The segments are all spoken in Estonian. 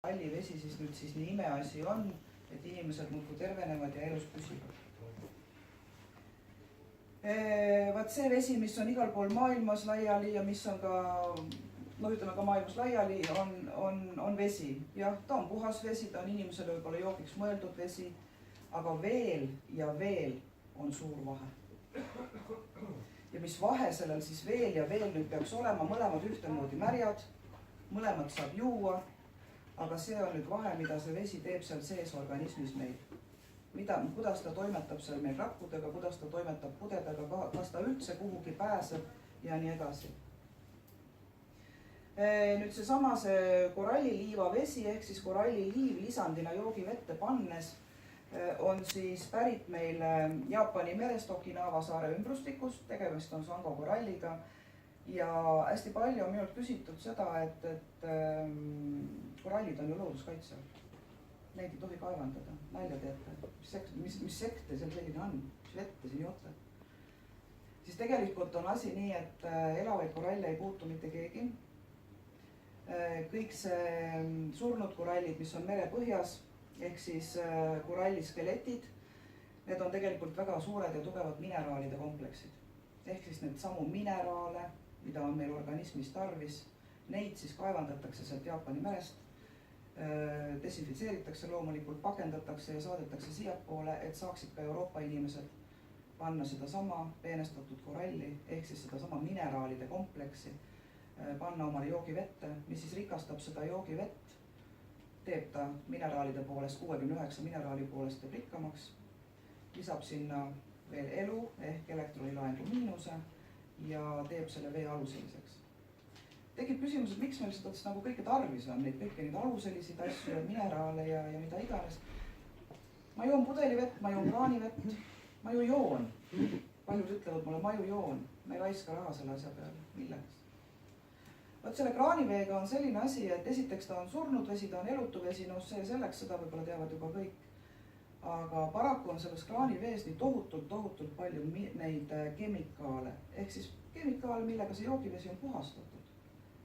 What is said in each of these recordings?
Allivesi siis nüüd siis nii imeasi on, et inimesed muudkui tervenevad ja elus püsivad. Vaat see vesi, mis on igal pool maailmas laiali ja mis on ka, no ütleme ka maailmas laiali, on vesi. Jah, ta on puhas vesi, ta on inimesele võib-olla joogiks mõeldud vesi, aga veel ja veel on suur vahe. Ja mis vahe sellel siis veel ja veel nüüd peaks olema, mõlemad ühtemoodi märjad, mõlemad saab juua, aga see on nüüd vahe, mida see vesi teeb seal sees organismis meil. Kuidas ta toimetab seal meil rakkudega, kuidas ta toimetab pudedega, kas ta üldse kuhugi pääseb ja nii edasi. Nüüd seesama see koralliliiva vesi ehk siis koralliliiv lisandina joogivette pannes on siis pärit meil Jaapani merest Okinawa saare ümbrustikust, tegemist on Sango koralliga. Ja hästi palju on minult küsitud seda, et korallid on ju looduskaitse. Neid ei tohi kaevandada, nalja teete. Mis sekte seal selline on, mis vette siin joote? Siis tegelikult on asi nii, et elavaid koralle ei puutu mitte keegi. Kõik see surnud korallid, mis on merepõhjas, ehk siis koralliskeletid, need on tegelikult väga suured ja tugevad mineraalide kompleksid. Ehk siis need samu mineraale, mida on meil organismis tarvis, neid siis kaevandatakse sealt Jaapani merest, desinfitseeritakse loomulikult, pakendatakse ja saadetakse siiapoole, et saaksid ka Euroopa inimesed panna seda sama peenestatud koralli, ehk siis seda sama mineraalide kompleksi, panna omale joogivette, mis siis rikastab seda joogivett, teeb ta mineraalide poolest, 69 mineraali poolest teeb rikkamaks, lisab sinna veel elu ehk elektronilaengu miinuse ja teeb selle vee aluseliseks. Tekib küsimus, et miks meil seda nagu kõike tarvis on, kõiki neid aluselisid asju ja mineraale ja mida iganes. Ma joon pudelivett, ma joon kraanivett, ma ju joon. Paljud ütlevad mulle, ma ju joon, ma ei raiska raha selle asja peale, milleks. Võt selle kraaniveega on selline asi, et esiteks ta on surnud vesi, ta on elutu vesi, no see selleks, seda võib-olla teavad juba kõik. Aga paraku on selles kraanivees nii tohutult palju neid kemikaale, ehk siis kemikaale, millega see joogivesi on puhastatud.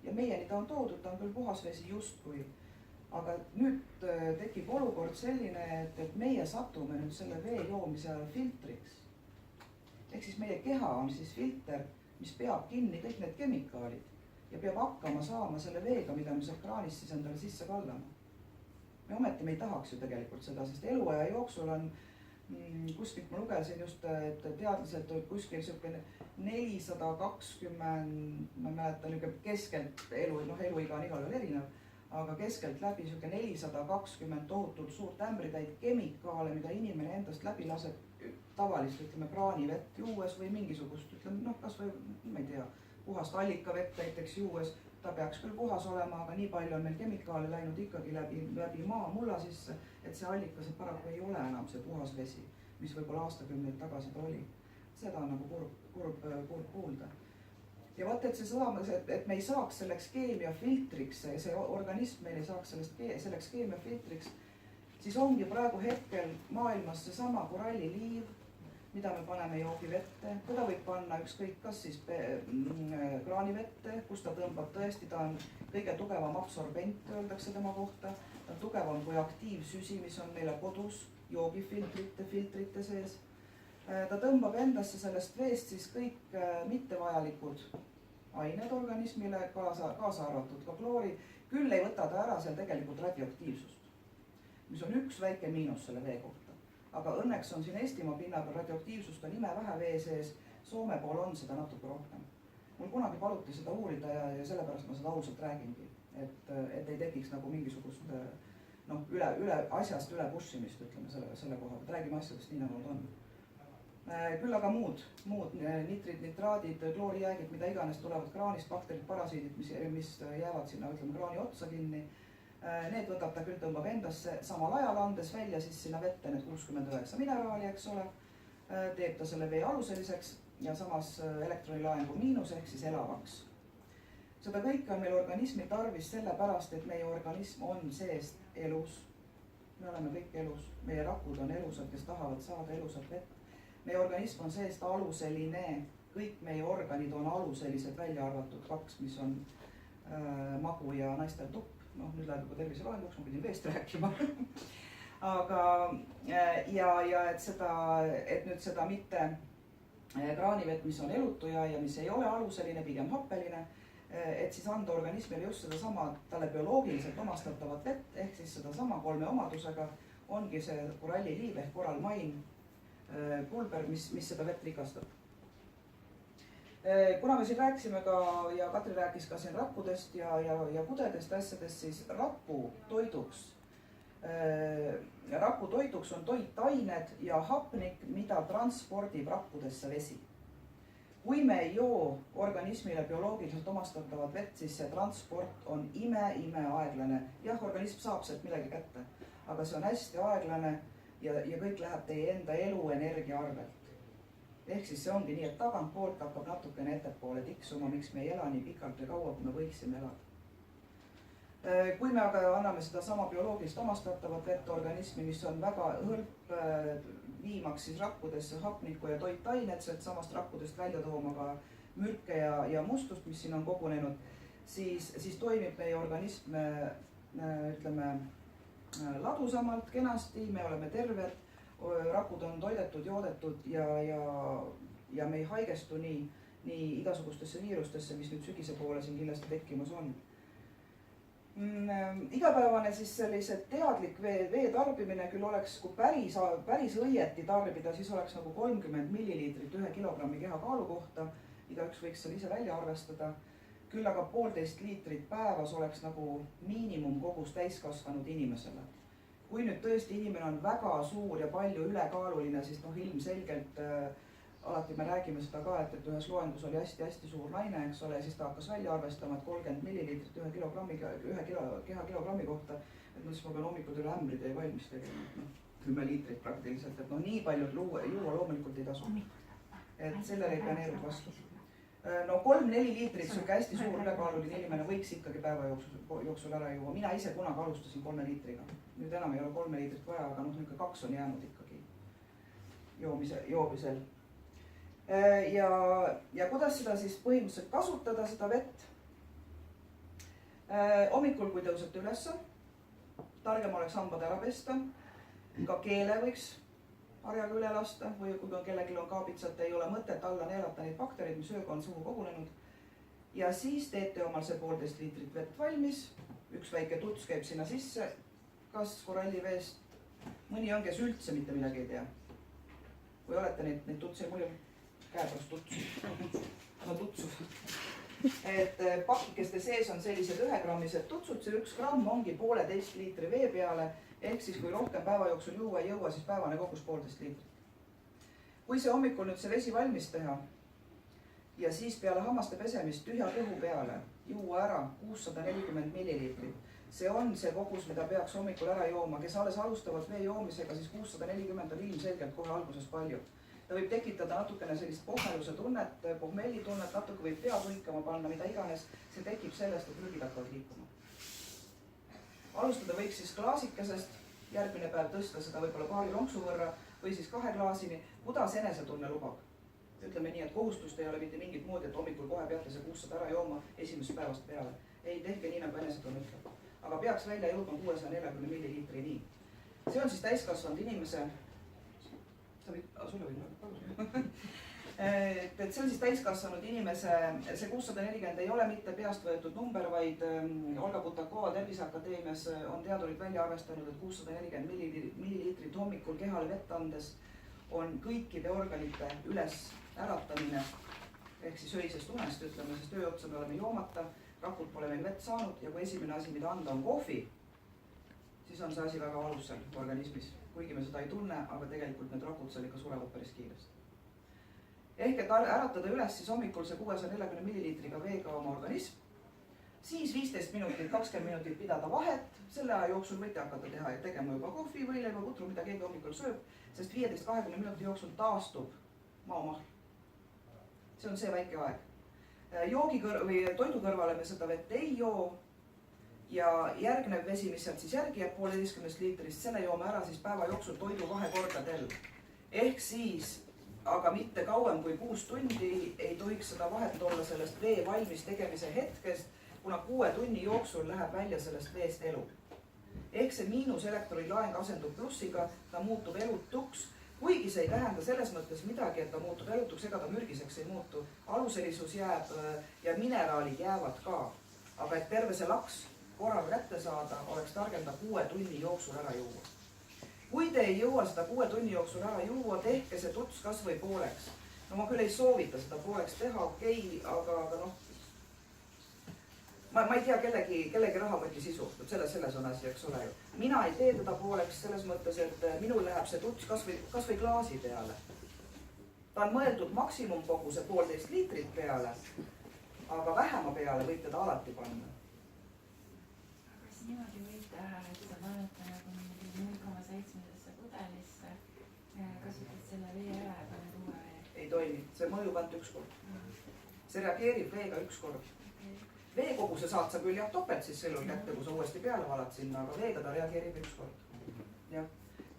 Ja meieni ta on toodud, ta on küll puhas vesi justkui, aga nüüd tekib olukord selline, et meie satume nüüd selle vee joomise ajal filtriks. Ehk siis meie keha on siis filter, mis peab kinni kõik need kemikaalid ja peab hakkama saama selle veega, mida me sealt kraanist siis endale sisse kallame. Me ometi me ei tahaks ju tegelikult seda, sest eluaja jooksul on kuskilt ma lugesin just, et teadlased olid kuskil selline 420, ma mäletan keskelt eluiga on igal juhul erinev, aga keskelt läbi 420 tohutult suurt ämbritäit kemikaale, mida inimene endast läbi laseb tavalist, ütleme, kraanivett juues või mingisugust, ütleme, kas või, ma ei tea, puhast allikavett näiteks juues, ta peaks küll puhas olema, aga nii palju on meil kemikaale läinud ikkagi läbi maa mulla sisse, et see allikas paraku ei ole enam see puhas vesi, mis võib-olla aastakümneid tagasi ta oli. Seda on nagu kurb kuulda. Ja vaat, et see sõdamas, et me ei saaks selleks keemiafiltriks, see organism meil ei saaks selleks keemiafiltriks, siis ongi praegu hetkel maailmas see sama koralliliiv, mida me paneme joogivette, teda võib panna ükskõik kas siis kraanivette, kus ta tõmbab tõesti, ta on kõige tugevam absorbent, öeldakse tema kohta, ta on tugevam kui aktiivsüsi, mis on meile kodus joogifiltrite sees. Ta tõmbab endasse sellest veest siis kõik mittevajalikud ained organismile, kaasa arvatud ka kloori, küll ei võta ta ära seal tegelikult radioaktiivsust, mis on üks väike miinus selle vee kohta. Aga õnneks on siin Eestimaa pinna peal radioaktiivsust on vähe vee sees, Soome pool on seda natuke rohkem. Mul kunagi paluti seda uurida ja sellepärast ma seda ausalt räägingi, et ei tekiks nagu mingisugust asjast üle pushimist, ütleme selle koha, et räägime asjadest nii nagu nad on. Küll aga muud nitrid, nitraadid, kloorijäägid, mida iganes tulevad kraanist, bakterid, parasiidid, mis jäävad sinna, ütleme, kraani otsa kinni. Need võtab ta küll, tõmbab endasse, samal ajal andes välja siis sinna vette need 69 mineraali, eks ole, teeb ta selle vee aluseliseks ja samas elektronilaengu miinus ehk siis elavaks. Seda kõike on meil organismi tarvis sellepärast, et meie organism on seest elus. Me oleme kõik elus, meie rakud on elusad, kes tahavad saada elusat vett. Meie organism on seest aluseline, kõik meie organid on aluselised, välja arvatud 2, mis on magu ja naistel tupp. noh, nüüd läheb juba terviseloenguks, ma pidin veest rääkima aga ja et nüüd seda mitte kraanivett, mis on elutu ja mis ei ole aluseline, pigem happeline, et siis anda organismile just sedasama talle bioloogiliselt omastatavat vett, ehk siis sedasama 3 omadusega ongi see koralliliiv ehk korallmain pulber, mis seda vett rikastab. Kuna me siin rääkisime ka ja Katri rääkis ka siin rakkudest ja kudedest asjadest, siis rakutoiduks on toitained ja hapnik, mida transpordib rakkudesse vesi. Kui me ei joo organismile bioloogiliselt omastatavat vett, siis see transport on ime aeglane. Jah, organism saab sealt midagi kätte, aga see on hästi aeglane ja kõik läheb teie enda eluenergia arvelt. Ehk siis see ongi nii, et tagantpoolt hakkab natukene ettepoole tiksuma, miks me ei ela nii pikalt ja kaua, kui me võiksime elada. Kui me aga anname seda sama bioloogilist omastatavat vett organismi, mis on väga hõlp viimaks siis rakkudesse hapniku ja toitained, et samast rakkudest välja tooma ka mürke ja mustust, mis siin on kogunenud, siis toimib meie organism, ütleme, ladusamalt, kenasti, me oleme terved, rakud on toidetud, joodetud ja me ei haigestu nii igasugustesse viirustesse, mis nüüd sügise poole siin kindlasti tekkimas on. Igapäevane siis sellised teadlik vee tarbimine küll oleks, kui päris õieti tarbida, siis oleks nagu 30 milliliitrit 1 kilogrammi kehakaalu kohta. Igaüks võiks seal ise välja arvestada. Küll aga 1,5 liitrit päevas oleks nagu miinimumkogus täiskasvanud inimesele. Kui nüüd tõesti inimene on väga suur ja palju ülekaaluline, siis ilmselgelt alati me räägime seda ka, et ühes loengus oli hästi suur naine, eks ole, ja siis ta hakkas välja arvestama, et 30 milliliitrit 1 kehakilogrammi kohta, et siis ma pean hommikul üle ämbrid valmis tegema, 10 liitrit praktiliselt, et nii palju juua loomulikult ei tasu. Et sellele ei planeerunud vastu. No 3-4 liitrit siuke hästi suur ülekaaluline inimene võiks ikkagi päeva jooksul ära juua. Mina ise kunagi alustasin 3 liitriga. Nüüd enam ei ole 3 liitrit vaja, aga niisugune 2 on jäänud ikkagi joomisel. Ja kuidas seda siis põhimõtteliselt kasutada, seda vett? Hommikul, kui tõusete ülesse, targem oleks hambad ära pesta, ka keele võiks harjaga üle lasta või kui kellelgi on kaabitsat, ei ole mõtet alla neelata neid baktereid, mis ööga on suhu kogunenud. Ja siis teete omal see 1,5 liitrit vett valmis, üks väike tuts käib sinna sisse, kas koralliveest, mõni on, kes üldse mitte midagi ei tea. Kui olete neid tutsi, mul on käepärast tutsu, no tutsu. Et pakikeste sees on sellised 1-grammised tutsud, see 1 gramm ongi 1,5 liitri vee peale, ehk siis kui rohkem päeva jooksul juua ei jõua, siis päevane kogus 1,5 liitrit. Kui see hommikul nüüd see vesi valmis teha ja siis peale hammaste pesemist tühja kõhu peale juua ära 640 milliliitrit, see on see kogus, mida peaks hommikul ära jooma, kes alles alustavad vee joomisega, siis 640 on ilmselgelt kohe alguses palju. Ta võib tekitada natukene sellist pohmeluse tunnet, pohmelli tunnet, natuke võib pea põikama panna, mida iganes. See tekib sellest, et mürgid hakkavad liikuma. Alustada võiks siis klaasikesest, järgmine päev tõsta seda võib-olla 2 lonksu võrra või siis 2 klaasini, kuidas enesetunne lubab. Ütleme nii, et kohustust ei ole mitte mingit moodi, et hommikul kohe peate see 600 ära jooma esimesest päevast peale. Ei, tehke nii, nagu enesetunne ütleb. Aga peaks välja jõudma 640 milliliitri nii. See on siis täiskasvanud inimese sulle võin olla. Et see on siis täiskasvanud inimese, see 640 ei ole mitte peast võetud number, vaid Olga Butakova Terviseakadeemias on teadurid välja arvestanud, et 640 milliliitrit hommikul kehale vett andes on kõikide organite üles äratamine, ehk siis öisest unest, ütleme, sest öö otsa me oleme joomata, rakud pole meil vett saanud ja kui esimene asi, mida anda, on kohvi, siis on see asi väga valus seal organismis. Kuigi me seda ei tunne, aga tegelikult need rakud seal ikka surevad päris kiiresti. Ehk et äratada üles siis hommikul see 640 milliliitriga veega oma organism, siis 15 minutit, 20 minutit pidada vahet, selle aja jooksul võite hakata tegema juba kohvi, võileiba, putru, mida keegi hommikul sööb, sest 15-20 minuti jooksul taastub maomahl. See on see väike aeg. Toidu kõrvale me seda vett ei joo. Ja järgnev vesi, mis sealt siis järgi jääb 1,5 liitrist, selle joome ära siis päeva jooksul toidu vahekordadel. Ehk siis, aga mitte kauem kui 6 tundi ei tohiks seda vahet olla sellest vee valmis tegemise hetkest kuna 6 tunni jooksul läheb välja sellest veest elu. Ehk see miinuselektronilaeng asendub plussiga, ta muutub elutuks, kuigi see ei tähenda selles mõttes midagi, et ta muutub elutuks, ega ta mürgiseks ei muutu. Aluselisus jääb ja mineraalid jäävad ka. Aga et terve see laks korraga kätte saada, oleks targem ta 6 tunni jooksul ära juua. Kui te ei jõua seda 6 tunni jooksul ära juua, tehke see tuts kas või pooleks. No ma küll ei soovita seda pooleks teha, okei, aga noh, ma ei tea kellegi rahamõtti sisu, selles on asi, eks ole ju. Mina ei tee teda pooleks selles mõttes, et minul läheb see tuts kas või klaasi peale. Ta on mõeldud maksimumkoguse 1,5 liitrit peale, aga vähema peale võib teda alati panna. Aga siis niimoodi võib teha, et sa panete nagu 0,7 pudelisse, kasutad selle vee ära ja paned uue vee. Ei toimi, see mõjub ainult üks kord. See reageerib veega üks kord. Veekoguse saad sa küll jah topelt siis sellel kätte, kui sa uuesti peale valad sinna, aga veega ta reageerib üks kord. Ja.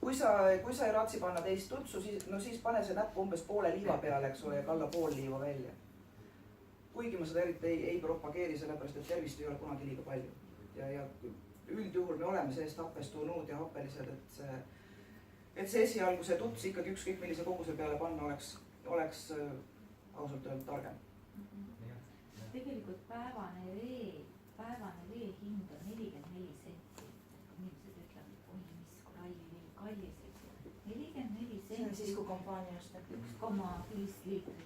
Kui sa ei raatsi panna teist tutsu, siis pane see näpp umbes poole liiva peale, eks ole, ja kalla pool liiva välja. Kuigi ma seda eriti ei propageeri, sellepärast, et tervist ei ole kunagi liiga palju. Ja üldjuhul me oleme seest happestunud ja happelised, et see esialgu see tuts ikkagi ükskõik millise koguse peale panna oleks ausalt öelda targem. Tegelikult päevane vee hind on 44 senti. Inimesed ütlevad, et oi, mis korallivee kallis. 44 senti. See on siis, kui kampaania ostab 1,5 liitrit.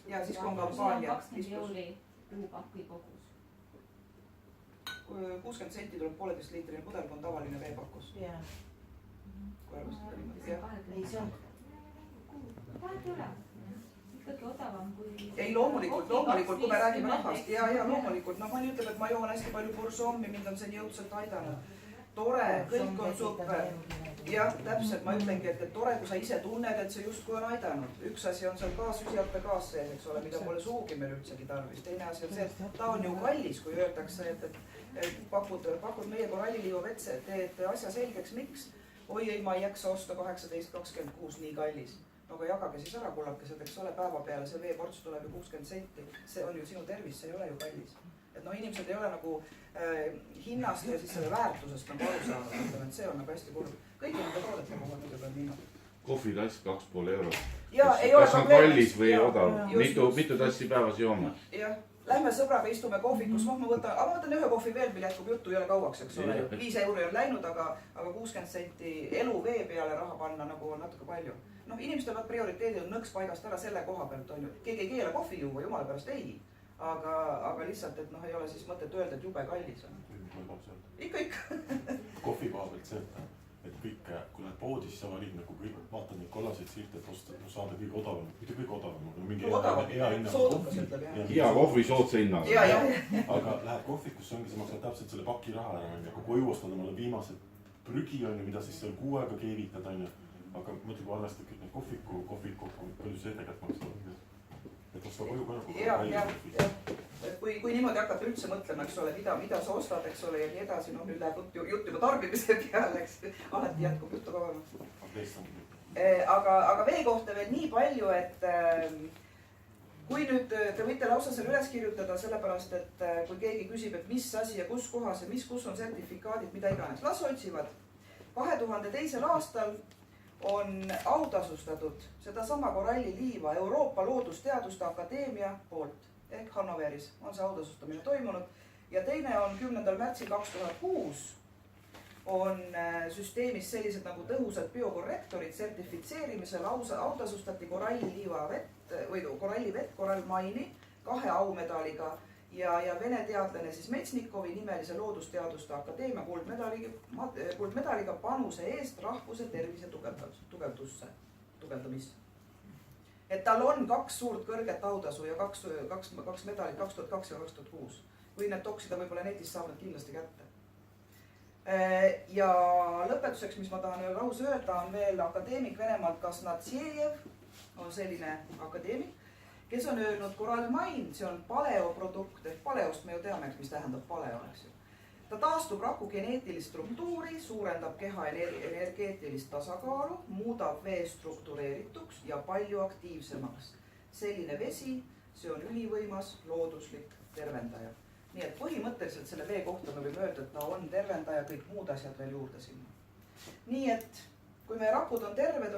Ja siis kui on kampaania. 20 euri kuupakki kogus. 60 senti tuleb 1,5 liitrine pudel, kui on tavaline veepakkus. Jaa. Kui arvestada niimoodi. Ei, see on. Vahet üle. Ikkagi odavam kui... Ei, loomulikult, kui me räägime rahvast. Ja loomulikult. No ma ütleb, et ma joon hästi palju bursommi, mind on see nii jõudselt aidanud. Tore, kõik on super. Jah, täpselt, ma ütlengi, et tore, kui sa ise tunned, et see justkui on aidanud. Üks asi on seal süsihappegaas sees, eks ole, mida pole suugi meil üldsegi tarvis. Teine asi on see, et ta on ju kallis, kui öeldakse, et pakud meie koralliliiva vetse, teed asja selgeks, miks. Oi, ei, ma ei jaksa osta 18,26 nii kallis. Aga jagage siis ära kullakesed, eks ole, päeva peale see veeports tuleb ju 60 senti. See on ju sinu tervis, see ei ole ju kallis. Et no inimesed ei ole nagu hinnast ja siis selle väärtusest nagu aru saanud, et see on nagu hästi kurb. Kõik on nende toodete puhul muidugi on niimoodi. Kohvitass 2,5 €. Kas on kallis või odav? Mitu tassi päevas joome? Jah. Lähme sõbraga istume kohvikus, ma võtan ühe kohvi veel, meil jätkub juttu ei ole kauaks, eks ole. 5 euri on läinud, aga 60 senti elu vee peale raha panna nagu on natuke palju. Noh, inimestel on prioriteedid nõks paigast ära selle koha pealt, on ju. Keegi ei keela kohvi juua, jumala pärast ei. Aga lihtsalt, et ei ole siis mõtet öelda, et jube kallis on. Ikka. Kohvi koha pealt see, et kõik, kui lähed poodis, sa valid nagu kõik, vaatad neid kollaseid siirte, et osta, saada kõige odavam, mitte kõige odavam, aga mingi hea hinnaga kohvi. Hea kohvi soodsa hinnaga. Aga lähed kohvikusse, ongi, sa maksad täpselt selle paki raha ära, kui koju ostad omale viimased prügi, mida siis seal 6 aega keevitad, aga mõtle, kui arvestad kõik need kohvid kokku, palju see tegelikult maksab. Et osta koju ka nagu kui niimoodi hakata üldse mõtlema, eks ole, mida sa ostad, eks ole, ja nii edasi, nüüd läheb jutt juba tarbimise peale, eks, alati jätkub juttu kauemaks. Aga vee kohta veel nii palju, et kui nüüd te võite lausa selle üles kirjutada, sellepärast, et kui keegi küsib, et mis asi ja kus kohas ja kus on sertifikaadid, mida iganes, las otsivad. 2002. aastal on autasustatud sedasama koralliliiva Euroopa Loodusteaduste Akadeemia poolt ehk Hannoveris on see autasustamine toimunud ja teine on 10. märtsil 2006 on süsteemis sellised nagu tõhusad biokorrektorid sertifitseerimisel autasustati koralliliiva vett või korallivett, korallmaini 2 aumedaliga ja Vene teadlane siis Metsnikovi nimelise Loodusteaduste Akadeemia kuldmedaliga panuse eest rahvuse tervise tugevdamisse. Et tal on 2 suurt kõrget autasu ja 2 medalit 2002 ja 2006. Või need toksida võib-olla netist saab need kindlasti kätte. Ja lõpetuseks, mis ma tahan rahus öelda, on veel akadeemik Venemaalt Kasnatsjejev, on selline akadeemik, kes on öelnud korallmain, see on paleoprodukt, ehk paleost me ju teame, mis tähendab paleo, eks ju. Ta taastub raku geneetilist struktuuri, suurendab keha energeetilist tasakaalu, muudab vee struktureerituks ja palju aktiivsemaks. Selline vesi, see on ülivõimas, looduslik tervendaja. nii et põhimõtteliselt selle vee kohta me võime öelda, et ta on tervendaja, kõik muud asjad veel juurde sinna. nii et kui meie rakud on terved,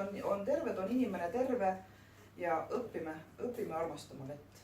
on inimene terve ja õpime armastama vett.